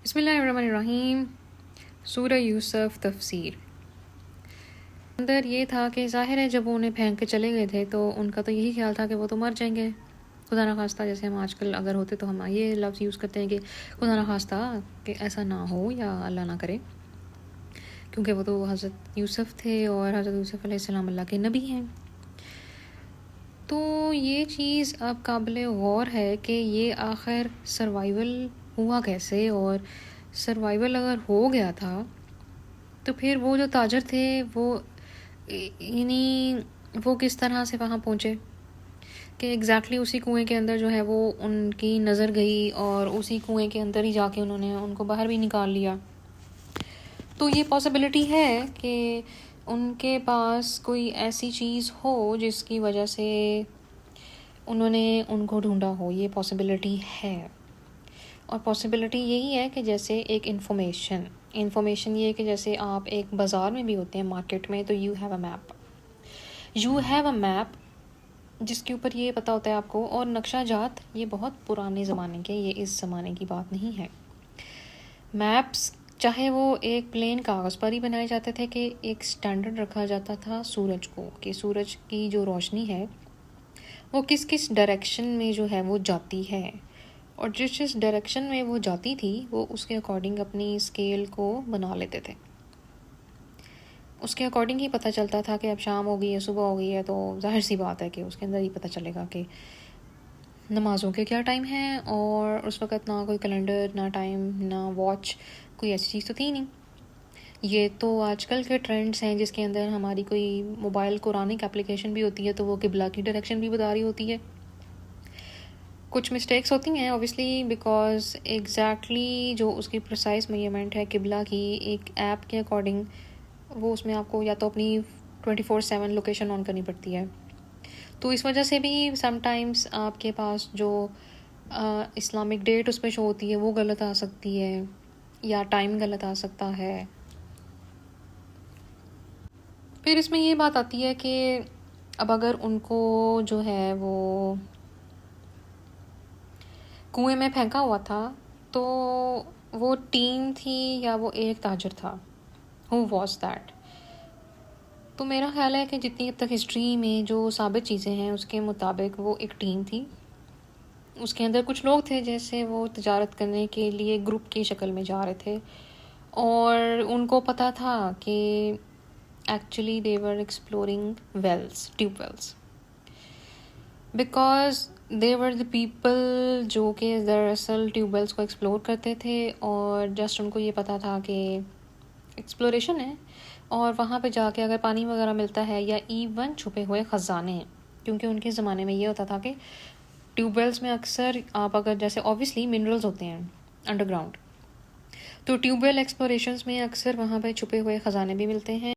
बिस्मिल्लाहिर्रहमानिर्रहीम। सूरह यूसुफ तफसीर। अंदर ये था कि ज़ाहिर है जब वो उन्हें फेंक के चले गए थे तो उनका तो यही ख्याल था कि वो तो मर जाएंगे। खुदा ना खास्ता, जैसे हम आजकल अगर होते तो हम ये लफ्ज़ यूज़ करते हैं कि खुदा ना खास्ता कि ऐसा ना हो या अल्लाह ना करे, क्योंकि वो तो हज़रत यूसुफ थे और हज़रत यूसुफ अलैहिस्सलाम अल्लाह के नबी हैं। तो ये चीज़ अब काबिल गौर है कि ये आखिर सर्वाइवल हुआ कैसे, और सर्वाइवल अगर हो गया था तो फिर वो जो ताजर थे वो यानी वो किस तरह से वहाँ पहुँचे कि एग्जैक्टली उसी कुएं के अंदर जो है वो उनकी नज़र गई और उसी कुएं के अंदर ही जाके उन्होंने उनको बाहर भी निकाल लिया। तो ये पॉसिबिलिटी है कि उनके पास कोई ऐसी चीज़ हो जिसकी वजह से उन्होंने उनको ढूंढा हो, ये पॉसिबिलिटी है। और पॉसिबिलिटी यही है कि जैसे एक इन्फॉर्मेशन ये है कि जैसे आप एक बाज़ार में भी होते हैं, मार्केट में, तो यू हैव अ मैप जिसके ऊपर ये पता होता है आपको। और नक्शा जात ये बहुत पुराने ज़माने के, ये इस ज़माने की बात नहीं है। मैप्स चाहे वो एक प्लेन कागज़ पर ही बनाए जाते थे कि एक स्टैंडर्ड रखा जाता था सूरज को, कि सूरज की जो रोशनी है वो किस किस डायरेक्शन में जो है वो जाती है, और जिस जिस डायरेक्शन में वो जाती थी वो उसके अकॉर्डिंग अपनी स्केल को बना लेते थे। उसके अकॉर्डिंग ही पता चलता था कि अब शाम हो गई है, सुबह हो गई है, तो जाहिर सी बात है कि उसके अंदर ही पता चलेगा कि नमाज़ों के क्या टाइम है। और उस वक़्त ना कोई कैलेंडर, ना टाइम, ना वॉच, कोई ऐसी चीज़ तो थी नहीं। ये तो आजकल के ट्रेंड्स हैं जिसके अंदर हमारी कोई मोबाइल कुरानिक एप्लीकेशन भी होती है तो वो किबला की डायरेक्शन भी बता रही होती है। कुछ मिस्टेक्स होती हैं ऑब्वियसली, बिकॉज एग्जैक्टली जो उसकी प्रिसाइज मेजरमेंट है किबला की एक ऐप के अकॉर्डिंग, वो उसमें आपको या तो अपनी 24/7 लोकेशन ऑन करनी पड़ती है। तो इस वजह से भी समटाइम्स आपके पास जो इस्लामिक डेट उस पर शो होती है वो गलत आ सकती है, या टाइम गलत आ सकता है। फिर इसमें ये बात आती है कि अब अगर उनको जो है वो कुएं में फेंका हुआ था तो वो टीम थी या वो एक ताजर था, हु वॉज दैट। तो मेरा ख्याल है कि जितनी अब तक हिस्ट्री में जो साबित चीज़ें हैं उसके मुताबिक वो एक टीम थी। उसके अंदर कुछ लोग थे जैसे वो तजारत करने के लिए ग्रुप की शक्ल में जा रहे थे, और उनको पता था कि actually they were exploring tube wells, because they were the people जो कि दरअसल ट्यूबवेल्स को एक्सप्लोर करते थे। और जस्ट उनको ये पता था कि एक्सप्लोरेशन है और वहाँ पे जाके अगर पानी वगैरह मिलता है या इवन छुपे हुए ख़जाने हैं, क्योंकि उनके ज़माने में ये होता था कि ट्यूबवेल्स में अक्सर आप अगर जैसे ऑब्वियसली मिनरल्स होते हैं अंडरग्राउंड, तो ट्यूबवेल एक्सप्लोरेशंस में अक्सर वहाँ पे छुपे हुए ख़जाने भी मिलते हैं।